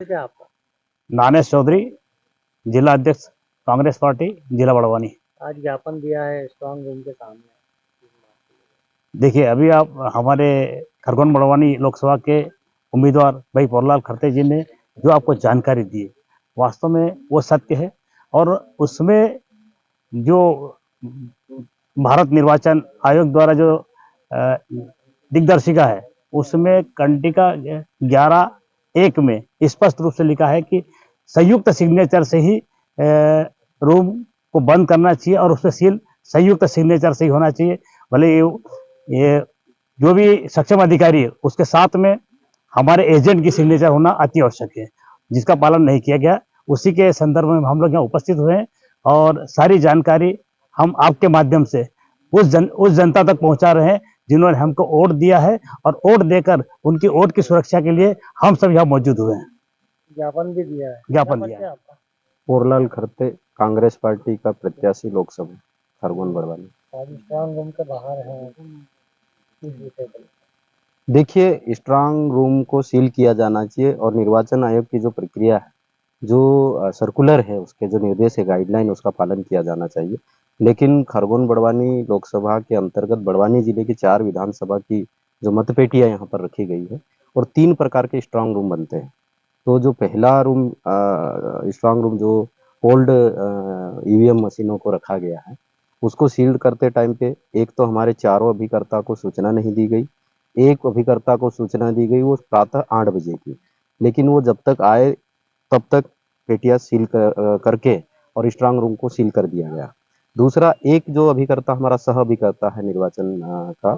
क्या आपका? दानेश चौधरी, जिला अध्यक्ष कांग्रेस पार्टी, जिला बड़वानी। आज ज्ञापन दिया है स्ट्रांग रूम के सामने। देखिए, अभी आप हमारे खरगोन बड़वानी लोकसभा के उम्मीदवार भाई पोरलाल खरते जी ने जो आपको जानकारी दी है, वास्तव में वो सत्य है। और उसमें जो भारत निर्वाचन आयोग द्वारा जो दिग्दर्शिका है, उसमें कंडिका 11(1) में स्पष्ट रूप से लिखा है कि संयुक्त सिग्नेचर से ही रूम को बंद करना चाहिए और उसमें सील संयुक्त सिग्नेचर से ही होना चाहिए। भले ये जो भी सक्षम अधिकारी है उसके साथ में हमारे एजेंट की सिग्नेचर होना अति आवश्यक है, जिसका पालन नहीं किया गया। उसी के संदर्भ में हम लोग यहाँ उपस्थित हुए हैं और सारी जानकारी हम आपके माध्यम से उस जनता तक पहुंचा रहे हैं जिन्होंने हमको वोट दिया है, और वोट देकर उनकी वोट की सुरक्षा के लिए हम सब यहाँ मौजूद हुए हैं। ज्ञापन भी दिया है। ज्ञापन दिया है। आपका पोरलाल खरते, कांग्रेस पार्टी का प्रत्याशी लोकसभा खरगोन बड़वानी। आज स्ट्रांग रूम के बाहर है, इस विषय पर देखिए, स्ट्रांग रूम को सील किया जाना चाहिए और निर्वाचन आयोग की जो प्रक्रिया है, जो सर्कुलर है, उसके जो निर्देश है, गाइडलाइन, उसका पालन किया जाना चाहिए। लेकिन खरगोन बड़वानी लोकसभा के अंतर्गत बड़वानी जिले की 4 विधानसभा की जो मतपेटियां यहाँ पर रखी गई है और 3 प्रकार के स्ट्रांग रूम बनते हैं। तो जो पहला रूम स्ट्रांग रूम जो ओल्ड ईवीएम मशीनों को रखा गया है, उसको सील्ड करते टाइम पे एक तो हमारे चारों अभिकर्ता को सूचना नहीं दी गई। एक अभिकर्ता को सूचना दी गई वो प्रातः 8 बजे की, लेकिन वो जब तक आए तब तक पेटियां सील करके और स्ट्रांग रूम को सील कर दिया गया। दूसरा, एक जो अभिकर्ता हमारा सह अभिकर्ता है निर्वाचन का,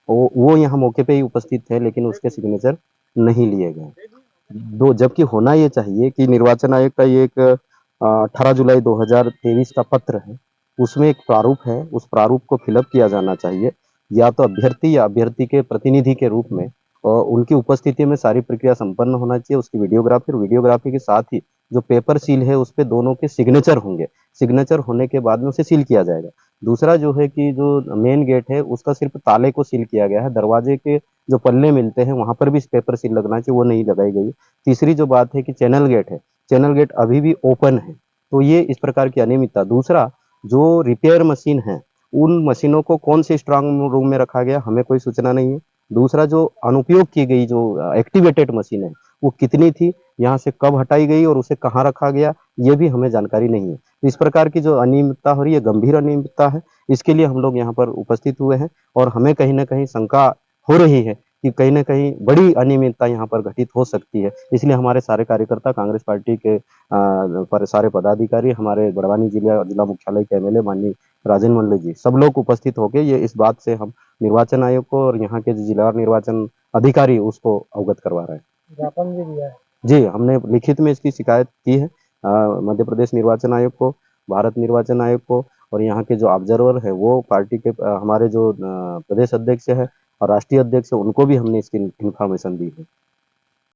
वो यहाँ मौके पे ही उपस्थित थे, लेकिन उसके सिग्नेचर नहीं लिए गए। जबकि होना ये चाहिए कि निर्वाचन आयोग का ये एक 18 जुलाई 2023 का पत्र है, उसमें एक प्रारूप है, उस प्रारूप को फिलअप किया जाना चाहिए, या तो अभ्यर्थी या अभ्यर्थी के प्रतिनिधि के रूप में, और उनकी उपस्थिति में सारी प्रक्रिया संपन्न होना चाहिए। उसकी वीडियोग्राफी, और वीडियोग्राफी के साथ ही जो पेपर सील है उस पे दोनों के सिग्नेचर होंगे। सिग्नेचर होने के बाद में उसे सील किया जाएगा। दूसरा जो है कि जो मेन गेट है उसका सिर्फ ताले को सील किया गया है, दरवाजे के जो पल्ले मिलते हैं वहां पर भी पेपर सील लगना चाहिए, वो नहीं लगाई गई। तीसरी जो बात है कि चैनल गेट है, चैनल गेट अभी भी ओपन है, तो ये इस प्रकार की अनियमितता। दूसरा, जो रिपेयर मशीन है, उन मशीनों को कौन से स्ट्रांग रूम में रखा गया, हमें कोई सूचना नहीं है। दूसरा, जो अनुपयोग की गई जो एक्टिवेटेड मशीन है वो कितनी थी, यहाँ से कब हटाई गई और उसे कहाँ रखा गया, ये भी हमें जानकारी नहीं है। इस प्रकार की जो अनियमितता हो रही है, गंभीर अनियमितता है, इसके लिए हम लोग यहाँ पर उपस्थित हुए हैं और हमें कहीं ना कहीं शंका हो रही है कि कहीं ना कहीं बड़ी अनियमितता यहाँ पर घटित हो सकती है। इसलिए हमारे सारे कार्यकर्ता, कांग्रेस पार्टी के पर सारे पदाधिकारी, हमारे बड़वानी जिला मुख्यालय के एमएलए माननीय राजेंद्र मंडल जी, सब लोग उपस्थित होकर ये इस बात से हम निर्वाचन आयोग को और यहाँ के जिला निर्वाचन अधिकारी उसको अवगत करवा रहे हैं। ज्ञापन भी दिया है जी, हमने लिखित में इसकी शिकायत की है मध्य प्रदेश निर्वाचन आयोग को, भारत निर्वाचन आयोग को, और यहाँ के जो ऑब्जर्वर है वो पार्टी के हमारे जो प्रदेश अध्यक्ष है और राष्ट्रीय अध्यक्ष है, उनको भी हमने इसकी इन्फॉर्मेशन दी है।